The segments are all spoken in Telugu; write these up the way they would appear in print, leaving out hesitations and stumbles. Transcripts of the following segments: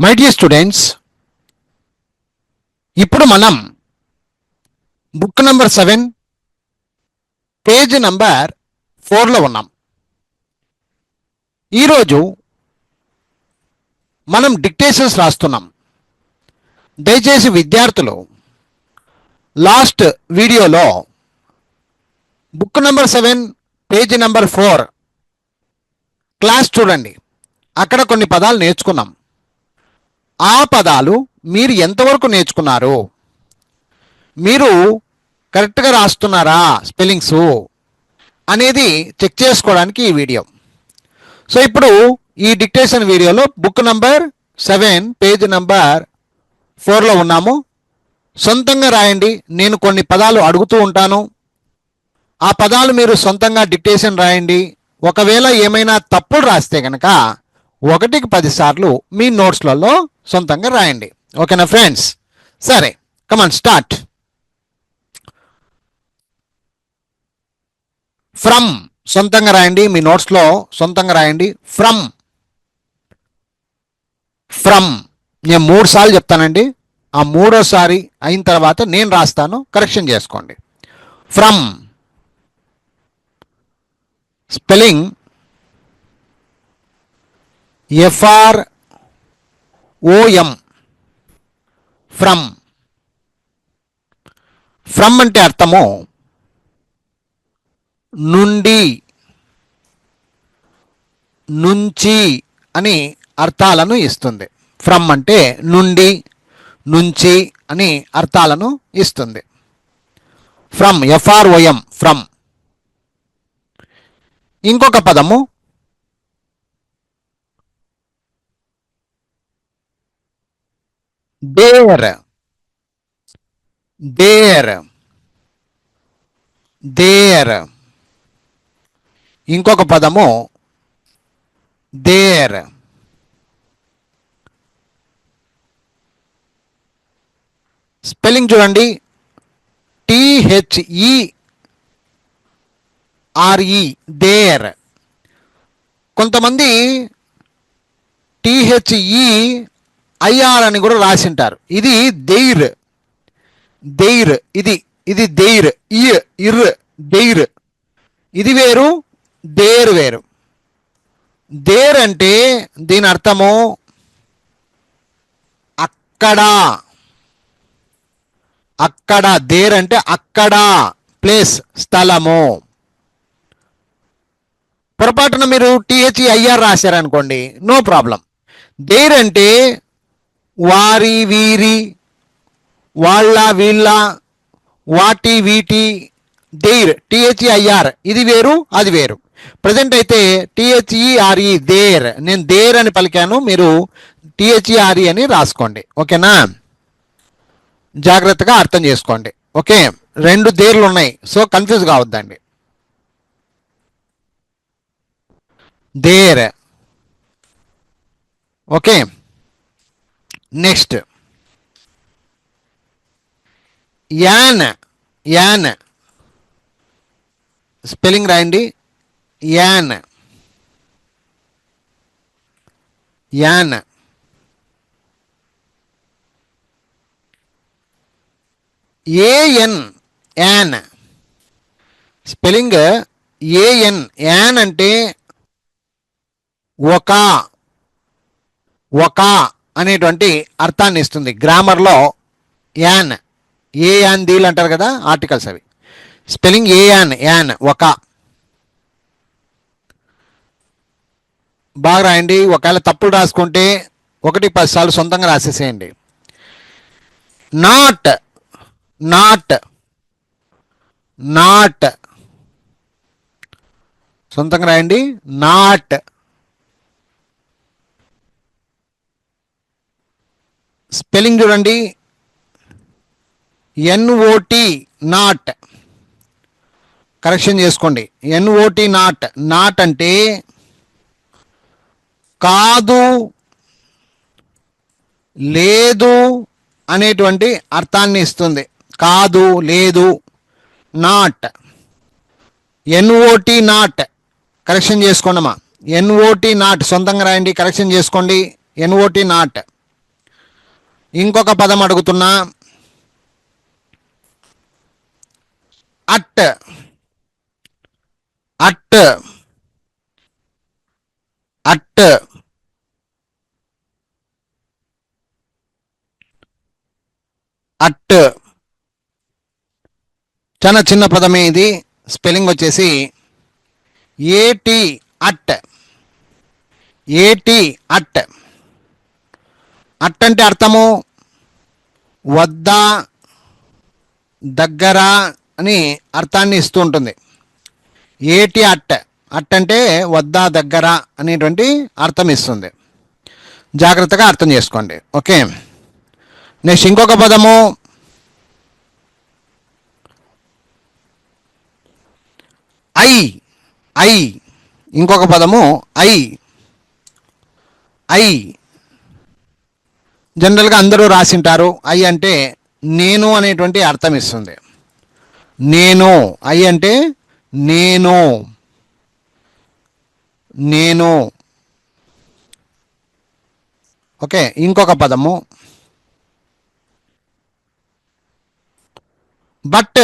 మై డియర్ స్టూడెంట్స్, ఇప్పుడు మనం బుక్ నంబర్ 7 పేజ్ నంబర్ 4లో ఉన్నాం. ఈరోజు మనం డిక్టేషన్స్ రాస్తున్నాం. దయచేసి విద్యార్థులు లాస్ట్ వీడియోలో book number 7 page number 4 class చూడండి. అక్కడ కొన్ని పదాలు నేర్చుకున్నాం. ఆ పదాలు మీరు ఎంతవరకు నేర్చుకున్నారు, మీరు కరెక్ట్గా రాస్తున్నారా స్పెల్లింగ్స్ అనేది చెక్ చేసుకోవడానికి ఈ వీడియో. సో ఇప్పుడు ఈ డిక్టేషన్ వీడియోలో బుక్ నంబర్ 7 పేజ్ నంబర్ 4లో ఉన్నాము. సొంతంగా రాయండి. నేను కొన్ని పదాలు అడుగుతూ ఉంటాను. ఆ పదాలు మీరు సొంతంగా డిక్టేషన్ రాయండి. ఒకవేళ ఏమైనా తప్పులు రాస్తే కనుక 1కి 10 సార్లు మీ నోట్స్లలో సొంతంగా రాయండి. ఓకేనా ఫ్రెండ్స్? సరే, కమాన్ స్టార్ట్. ఫ్రమ్ సొంతంగా రాయండి. మీ నోట్స్లో సొంతంగా రాయండి. ఫ్రమ్ ఫ్రమ్ నేను 3 సార్లు చెప్తానండి. ఆ 3వసారి అయిన తర్వాత నేను రాస్తాను, కరెక్షన్ చేసుకోండి. From spelling FROM from. From అంటే అర్థము నుండి, నుంచి అని అర్థాలను ఇస్తుంది. ఫ్రమ్ అంటే నుండి, నుంచి అని అర్థాలను ఇస్తుంది. From FROM from. ఇంకొక పదము దేర్. There there. ఇంకొక పదము దేర్. స్పెల్లింగ్ చూడండి. THERE there. కొంతమంది THEIR అని కూడా రాసింటారు. ఇది దెయిర్. దెయిర్ ఇది దెయిర్. ఇర్ దెయిర్. ఇది వేరు, దేర్ వేరు. దేర్ అంటే దీని అర్థము అక్కడ. అక్కడ. దేర్ అంటే అక్కడ, ప్లేస్, స్థలము. పొరపాటున మీరు THEIR రాశారనుకోండి, నో ప్రాబ్లం. దేర్ అంటే వారి, వీరి, వాళ్ళ, వీళ్ళ, వాటి, వీటి. దేర్ THEIR ఇది వేరు, అది వేరు. ప్రజెంట్ అయితే THERE దేర్. నేను దేర్ అని పలికాను, మీరు THERE అని రాసుకోండి. ఓకేనా? జాగ్రత్తగా అర్థం చేసుకోండి. ఓకే, 2 దేర్లు ఉన్నాయి, సో కన్ఫ్యూజ్ కావద్దండి. There. Okay, next an. An spelling రాయండి. An. An. AN an. Spelling AN. An అంటే ఒక అనేటువంటి అర్థాన్ని ఇస్తుంది. గ్రామర్లో యాన్, ఏ యాన్ దీల్ అంటారు కదా, ఆర్టికల్స్ అవి. స్పెల్లింగ్ AN యాన్, ఒక. బాగా రాయండి. ఒకవేళ తప్పులు రాసుకుంటే 1కి 10 సార్లు సొంతంగా రాసేసేయండి. నాట్. నాట్. నాట్ సొంతంగా రాయండి. నాట్. స్పెల్లింగ్ చూడండి. NOT not. కరెక్షన్ చేసుకోండి. NOT not. నాట్ అంటే కాదు, లేదు అనేటువంటి అర్థాన్ని ఇస్తుంది. కాదు, లేదు. నాట్. NOT not. కరెక్షన్ చేసుకోండి అమ్మా. NOT నాట్ సొంతంగా రాయండి, కరెక్షన్ చేసుకోండి. NOT not. ఇంకొక పదం అడుగుతున్నా. అట్ అట్ అట్ అట్ చాలా చిన్న పదమే ఇది. స్పెల్లింగ్ వచ్చేసి ఏటి అట్. ఏటి అట్. అట్ అంటే అర్థము వద్ద, దగ్గర అని అర్థాన్ని ఇస్తూ ఉంటుంది. ఏటి అట్. అట్ అంటే వద్ద, దగ్గర అనేటువంటి అర్థం ఇస్తుంది. జాగ్రత్తగా అర్థం చేసుకోండి. ఓకే, నెక్స్ట్ ఇంకొక పదము ఐ. ఐ ఇంకొక పదము ఐ. ఐ జనరల్గా అందరూ రాసింటారు. ఐ అంటే నేను అనేటువంటి అర్థం ఇస్తుంది. నేను. ఐ అంటే నేను. నేను. ఓకే, ఇంకొక పదము బట్.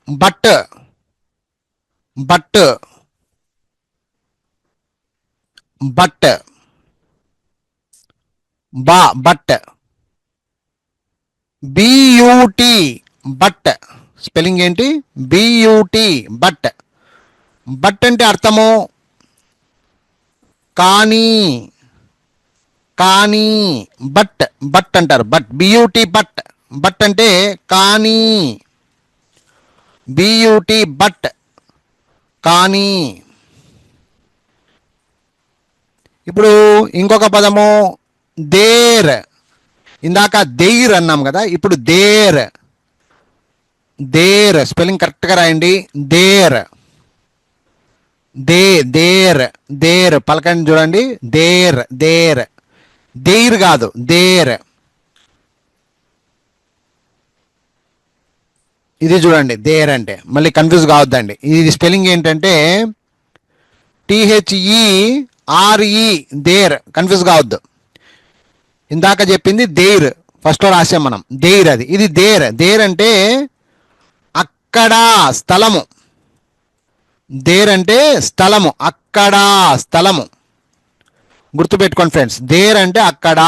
బట్ బట్ బట్ బా బట్. B U T but. స్పెల్లింగ్ ఏంటి? B U T but. బట్ అంటే అర్థము కానీ. కానీ బట్. బట్ అంటారు. But B U T but. బట్ అంటే కానీ. బియూటి బట్ కానీ. ఇప్పుడు ఇంకొక పదము దేర్. ఇందాక దేర్ అన్నాం కదా, ఇప్పుడు దేర్. దేర్ స్పెల్లింగ్ కరెక్ట్గా రాయండి. దేర్. దేర్. దేర్ పలకండి చూడండి. దేర్. దేర్. దేర్ కాదు, దేర్. ఇది చూడండి, దేర్ అంటే. మళ్ళీ కన్ఫ్యూజ్ కావద్దండి. ఇది స్పెల్లింగ్ ఏంటంటే THERE. దేర్. కన్ఫ్యూజ్ కావద్దు. ఇందాక చెప్పింది దేర్, ఫస్ట్లో రాసాం మనం దేర్. అది ఇది దేర్. దేర్ అంటే అక్కడ, స్థలము. దేర్ అంటే స్థలము, అక్కడ, స్థలము. గుర్తుపెట్టుకోండి ఫ్రెండ్స్, దేర్ అంటే అక్కడ.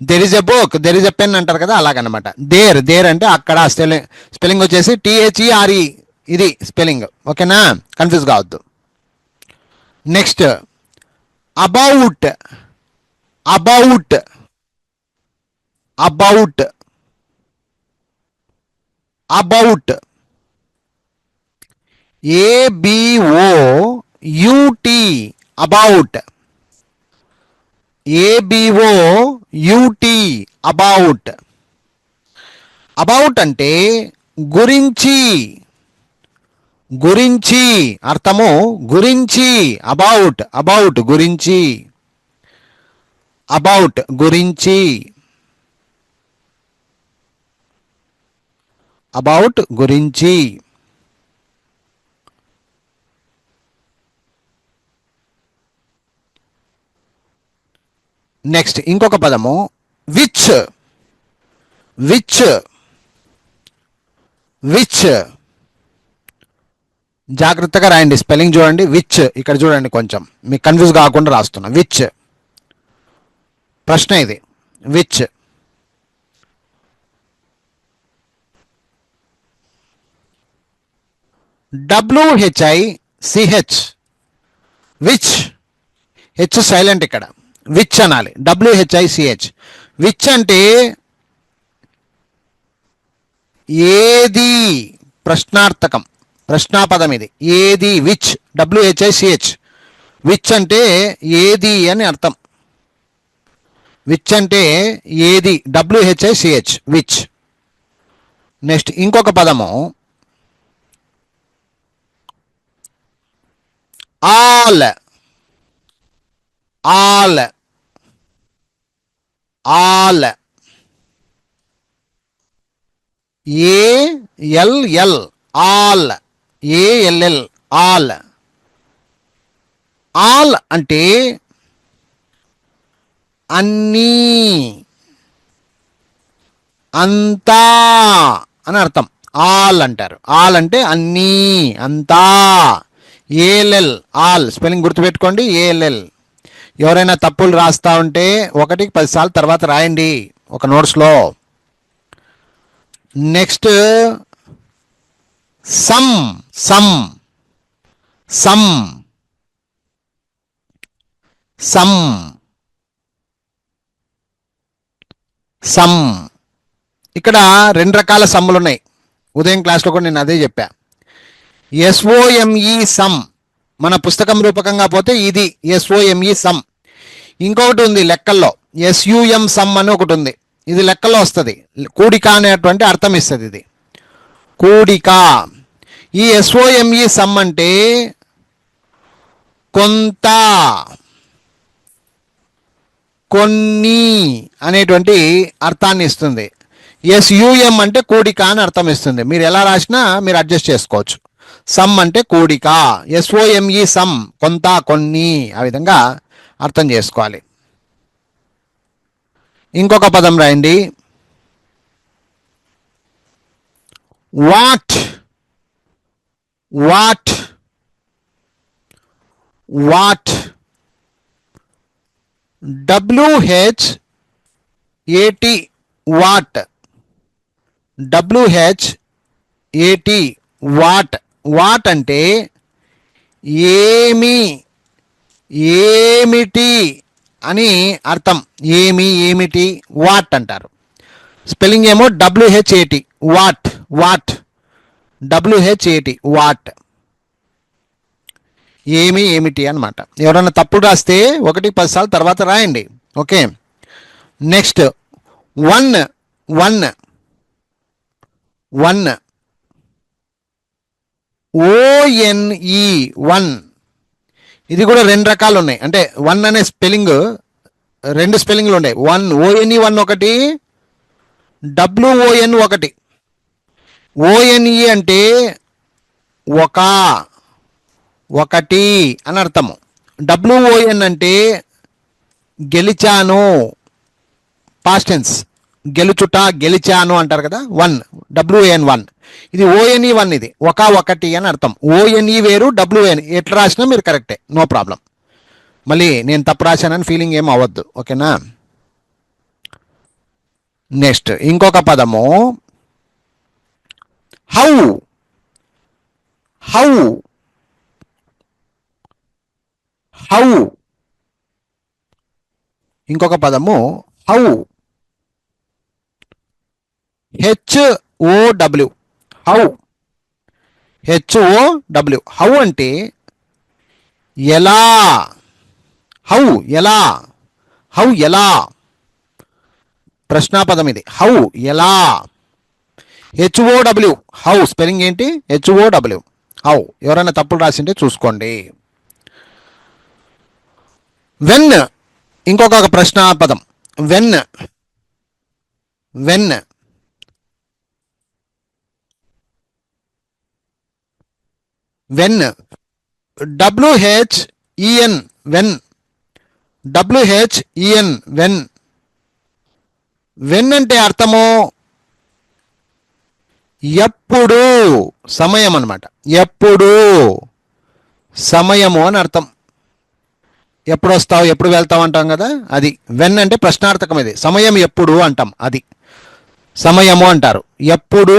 There is a book, there is a pen అంటారు కదా, అలాగనమాట. దేర్. దేర్ అంటే అక్కడ. స్పెల్లింగ్ వచ్చేసి THERE. ఇది స్పెల్లింగ్. ఓకేనా, కన్ఫ్యూజ్ కావద్దు. Next about. About. About. About. ABOUT. About. ABOUT. About. About అంటే గురించి. గురించి అర్థము గురించి. అబౌట్. అబౌట్ గురించి. అబౌట్ గురించి. అబౌట్ గురించి. నెక్స్ట్ ఇంకొక పదము విచ్. విచ్. విచ్. జాగ్రత్తగా రాయండి, స్పెల్లింగ్ చూడండి. విచ్ ఇక్కడ చూడండి, కొంచెం మీకు కన్ఫ్యూజ్ కాకుండా రాస్తున్నా. విచ్. ప్రశ్న ఇది. Which. WHICH. Which. H silent ఇక్కడ. విచ్ అనాలి. WHICH. విచ్ అంటే ఏది. ప్రశ్నార్థకం, ప్రశ్నాపదం ఇది. ఏది. విచ్. WHICH. విచ్ అంటే ఏది అని అర్థం. విచ్ అంటే ఏది. WHICH. విచ్. నెక్స్ట్ ఇంకొక పదము all. All. All. ALL. All. ALL. All. All అంటే అన్నీ. అంతా అని అర్థం. ఆల్ అంటారు. ఆల్ అంటే అన్నీ, అంతా. ఏఎల్ఎల్, ఆల్ స్పెల్లింగ్ గుర్తుపెట్టుకోండి, ఏఎల్ఎల్. ఎవరైనా తప్పులు రాస్తా ఉంటే 1కి 10 సార్లు తర్వాత రాయండి ఒక నోట్స్లో. Next some, some, some, some, some. ఇక్కడ 2 రకాల సమ్ములు ఉన్నాయి. ఉదయం క్లాస్లో కూడా నేను అదే చెప్పా. ఎస్ఓఎంఈ సమ్, మన పుస్తకం రూపకంగా పోతే ఇది ఎస్ఓఎంఈ సమ్. ఇంకొకటి ఉంది లెక్కల్లో, ఎస్యుఎం సమ్ అని ఒకటి ఉంది. ఇది లెక్కల్లో వస్తుంది, కూడిక అనేటువంటి అర్థం ఇస్తుంది. ఇది కూడిక. ఈ ఎస్ఓఎంఈ సమ్ అంటే కొంత, కొన్ని అనేటువంటి అర్థాన్ని ఇస్తుంది. ఎస్యుఎం అంటే కూడిక అని అర్థం ఇస్తుంది. మీరు ఎలా రాసినా మీరు అడ్జస్ట్ చేసుకోవచ్చు. సమ్ అంటే కూడిక, ఎస్ఓఎంఈ సమ్ కొంత, కొన్ని, ఆ విధంగా అర్థం చేసుకోవాలి. ఇంకొక పదం రాయండి, what, what, what. WHAT, what. WHAT, what. What అంటే ఏమి, ఏమిటి అని అర్థం. ఏమి, ఏమిటి, వాట్ అంటారు. స్పెల్లింగ్ ఏమో WHAT, what, what. WHAT, what. ఏమి, ఏమిటి అనమాట. ఎవరైనా తప్పుడు రాస్తే 1కి 10 సార్లు తర్వాత రాయండి. Okay. Next one, one, one. ONE, one. ఇది కూడా 2 రకాలు ఉన్నాయి. అంటే వన్ అనే స్పెల్లింగ్ 2 స్పెల్లింగ్లు ఉన్నాయి. వన్, ONE వన్ ఒకటి, WON ఒకటి. ONE అంటే ఒక, ఒకటి అని అర్థము. WON అంటే గెలిచాను, పాస్ట్ టెన్స్, గెలుచుట, గెలిచాను అంటారు కదా. One, WON one. ఇది ONE వన్, ఇది ఒక, ఒకటి అని అర్థం. ONE వేరు, WON ఎట్లా రాసినా మీరు కరెక్టే, నో ప్రాబ్లం. మళ్ళీ నేను తప్పు రాశానని ఫీలింగ్ ఏం అవ్వద్దు. ఓకేనా. నెక్స్ట్ ఇంకొక పదము హౌ, హౌ, హౌ. ఇంకొక పదము how, HOW, how. HOW, how అంటే ఎలా. హౌ, ఎలా, హౌ, ఎలా. ప్రశ్నాపదం ఇది. హౌ, ఎలా. HOW, హౌ స్పెల్లింగ్ ఏంటి? HOW, how. ఎవరైనా తప్పులు రాసింటే చూసుకోండి. వెన్, ఇంకొక ప్రశ్నాపదం. When, when. When, WHEN, when. WHEN, when. When అంటే అర్థము ఎప్పుడు, సమయం అన్నమాట. ఎప్పుడు, సమయము అని అర్థం. ఎప్పుడు వస్తావు, ఎప్పుడు వెళ్తావు అంటాం కదా, అది వెన్ అంటే ప్రశ్నార్థకం. ఇది సమయం ఎప్పుడు అంటాం, అది సమయము అంటారు. ఎప్పుడు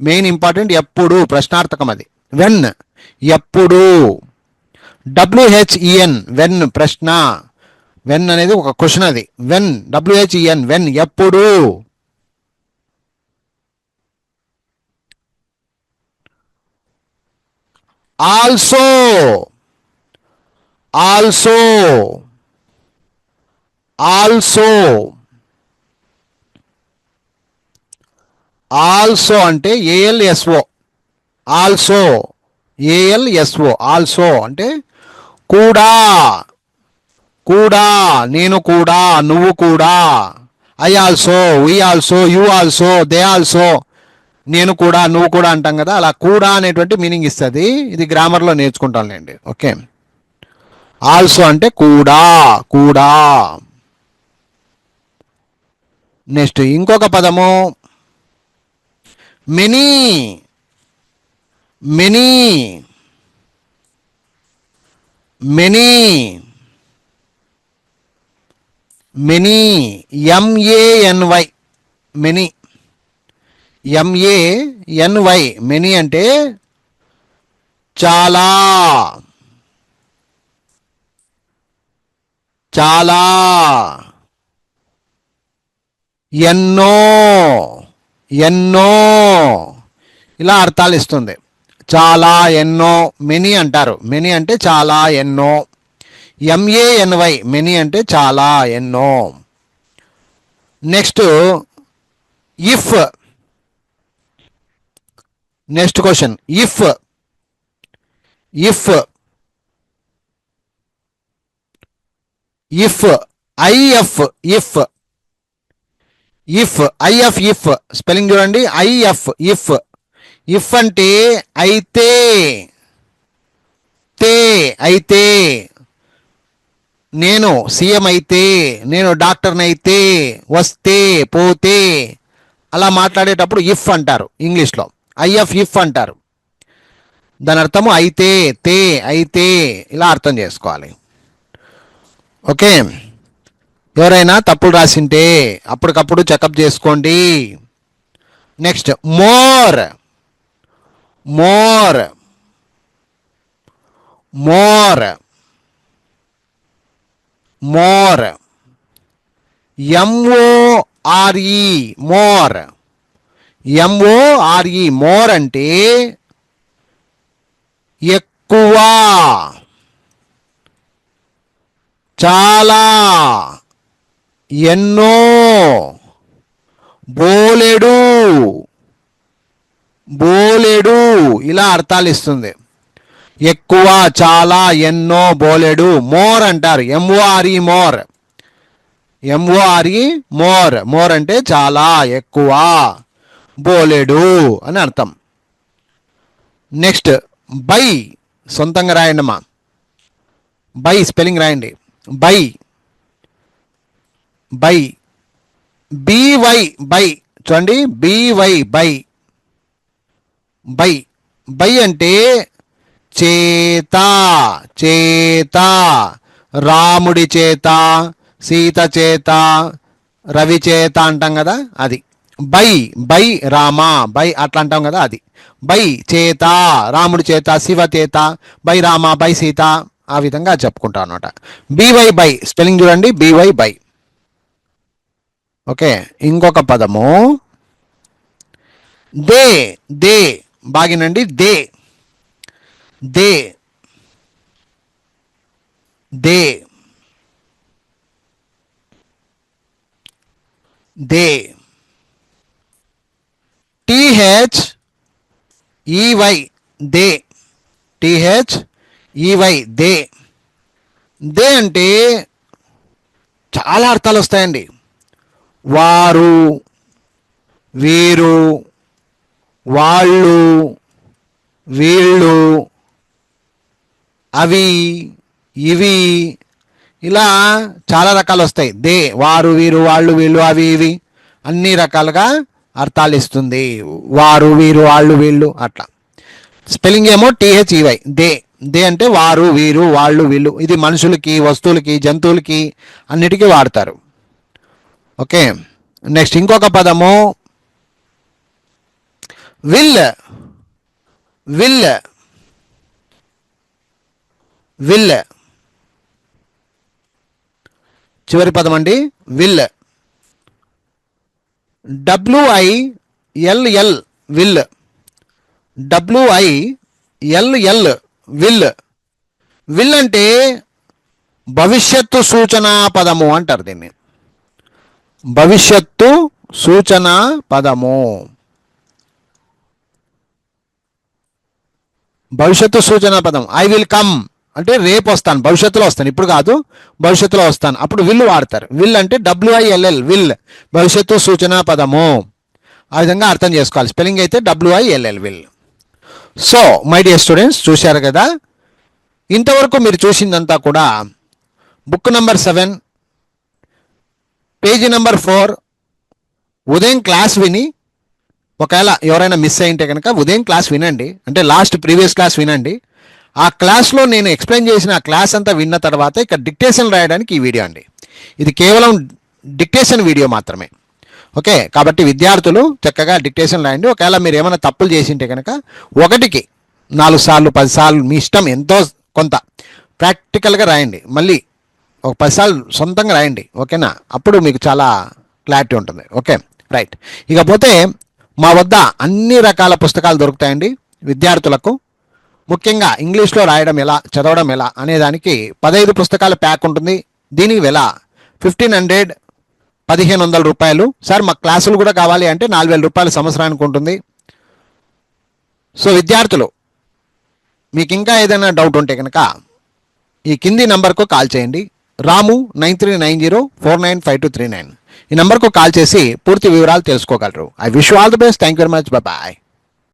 మెయిన్ ఇంపార్టెంట్, ఎప్పుడు ప్రశ్నార్థకం, అది వెన్, ఎప్పుడు. WHEN, వెన్ ప్రశ్న. వెన్ అనేది ఒక క్వశ్చన్, అది వెన్. WHEN, వెన్, ఎప్పుడు. Also, also, also. ఆల్సో అంటే ALSO, ఆల్సో, ALSO, ఆల్సో అంటే కూడా, కూడా, నేను కూడా, నువ్వు కూడా. I also, we also, you also, they also. నేను కూడా, నువ్వు కూడా అంటాం కదా, అలా కూడా అనేటువంటి మీనింగ్ ఇస్తుంది. ఇది గ్రామర్లో నేర్చుకుంటానులేండి. ఓకే. ఆల్సో అంటే కూడా, కూడా. నెక్స్ట్ ఇంకొక పదము many many many many M A N Y many M A N Y many అంటే చాలా చాలా ఎన్నో ఎన్నో ఇలా అర్థాలు ఇస్తుంది. చాలా ఎన్నో మెనీ అంటారు. మెనీ అంటే చాలా ఎన్నో. ఎంఏఎన్వై మెనీ అంటే చాలా ఎన్నో. Next if. Next question if. If if I F if if I F if spelling చూడండి. I F if. ఇఫ్ అంటే అయితే అయితే నేను సీఎం అయితే, నేను డాక్టర్ని అయితే, వస్తే పోతే అలా మాట్లాడేటప్పుడు ఇఫ్ అంటారు ఇంగ్లీష్లో. ఐఎఫ్ ఇఫ్ అంటారు. దాని అర్థము అయితే అయితే ఇలా అర్థం చేసుకోవాలి. ఓకే, ఎవరైనా తప్పులు రాసింటే అప్పటికప్పుడు చెకప్ చేసుకోండి. Next more. More more more M O R E more. M O R E more అంటే ఎక్కువ, చాలా, ఎన్నో, బోలెడు బోలెడు ఇలా అర్థాలు ఇస్తుంది. ఎక్కువ, చాలా, ఎన్నో, బోలెడు మోర్ అంటారు. ఎంఓఆర్ఈ మోర్. M O R E more. మోర్ అంటే చాలా, ఎక్కువ, బోలెడు అని అర్థం. Next by. సొంతంగా రాయండి అమ్మా. బై స్పెల్లింగ్ రాయండి. బై బై బివై బై చూడండి. B Y by. బై బై అంటే చేత చేత, రాముడి చేత, సీత చేత, రవి చేత అంటాం కదా అది. బై బై రామ బై అట్లా అంటాం కదా అది. బై చేత, రాముడి చేత, శివ చేత, బై రామ బై సీత ఆ విధంగా చెప్పుకుంటాం అనమాట. బివై బై స్పెల్లింగ్ చూడండి. B Y by. ఓకే, ఇంకొక పదము దే. దే బాగినండి. They they they they T H E Y they. T H E Y they. They అంటే చాలా అర్థాలు వస్తాయండి. వారు, వీరు, వాళ్ళు, వీళ్ళు, అవి, ఇవి ఇలా చాలా రకాలు వస్తాయి. దే వారు, వీరు, వాళ్ళు, వీళ్ళు, అవి, ఇవి అన్ని రకాలుగా అర్థాలు ఇస్తుంది. వారు, వీరు, వాళ్ళు, వీళ్ళు అట్లా. స్పెల్లింగ్ ఏమో టిహెచ్ఈవై దే. దే అంటే వారు, వీరు, వాళ్ళు, వీళ్ళు. ఇది మనుషులకి, వస్తువులకి, జంతువులకి అన్నిటికీ వాడతారు. ఓకే, నెక్స్ట్ ఇంకొక పదము విల్. విల్ విల్ చివరి పదం అండి. Will. W I L L will. W I L L will. Will అంటే భవిష్యత్తు సూచనా పదము అంటారు దీన్ని. భవిష్యత్తు సూచనా పదము. భవిష్యత్తు సూచనా పదం. ఐ విల్ కమ్ అంటే రేపు వస్తాను, భవిష్యత్తులో వస్తాను, ఇప్పుడు కాదు భవిష్యత్తులో వస్తాను, అప్పుడు విల్ వాడతారు. విల్ అంటే డబ్ల్యూఐఎల్ఎల్ విల్, భవిష్యత్తు సూచనా పదము. ఆ విధంగా అర్థం చేసుకోవాలి. స్పెల్లింగ్ అయితే W I L L will. So my dear students, చూశారు కదా. ఇంతవరకు మీరు చూసిందంతా కూడా బుక్ నెంబర్ 7 పేజీ నెంబర్ 4 ఉదయం క్లాస్ విని ఒకవేళ ఎవరైనా మిస్ అయింటే కనుక ఉదయం క్లాస్ వినండి, అంటే ప్రీవియస్ క్లాస్ వినండి. ఆ క్లాస్లో నేను ఎక్స్ప్లెయిన్ చేసిన ఆ క్లాస్ అంతా విన్న తర్వాత ఇక్కడ డిక్టేషన్ రాయడానికి ఈ వీడియో అండి. ఇది కేవలం డిక్టేషన్ వీడియో మాత్రమే. ఓకే, కాబట్టి విద్యార్థులు చక్కగా డిక్టేషన్ రాయండి. ఒకవేళ మీరు ఏమైనా తప్పులు చేసింటే కనుక 1కి 4 సార్లు 10 సార్లు మీ ఇష్టం, ఎంతో కొంత ప్రాక్టికల్గా రాయండి. మళ్ళీ ఒక 10 సార్లు సొంతంగా రాయండి. ఓకేనా, అప్పుడు మీకు చాలా క్లారిటీ ఉంటుంది. Okay right. ఇకపోతే మా వద్ద అన్ని రకాల పుస్తకాలు దొరుకుతాయండి విద్యార్థులకు. ముఖ్యంగా ఇంగ్లీష్లో రాయడం ఎలా, చదవడం ఎలా అనే దానికి 15 పుస్తకాల ప్యాక్ ఉంటుంది. దీనికి వెల 1500 1500 రూపాయలు. సార్ మాకు క్లాసులు కూడా కావాలి అంటే 4000 రూపాయలు సంవత్సరానికి ఉంటుంది. సో విద్యార్థులు మీకు ఇంకా ఏదైనా డౌట్ ఉంటే కనుక ఈ కింది నంబర్కు కాల్ చేయండి. రాము 9390495239. ఈ నంబర్కు కాల్ చేసి పూర్తి వివరాలు తెలుసుకోగలరు. I wish you all the best. Thank you very much. Bye.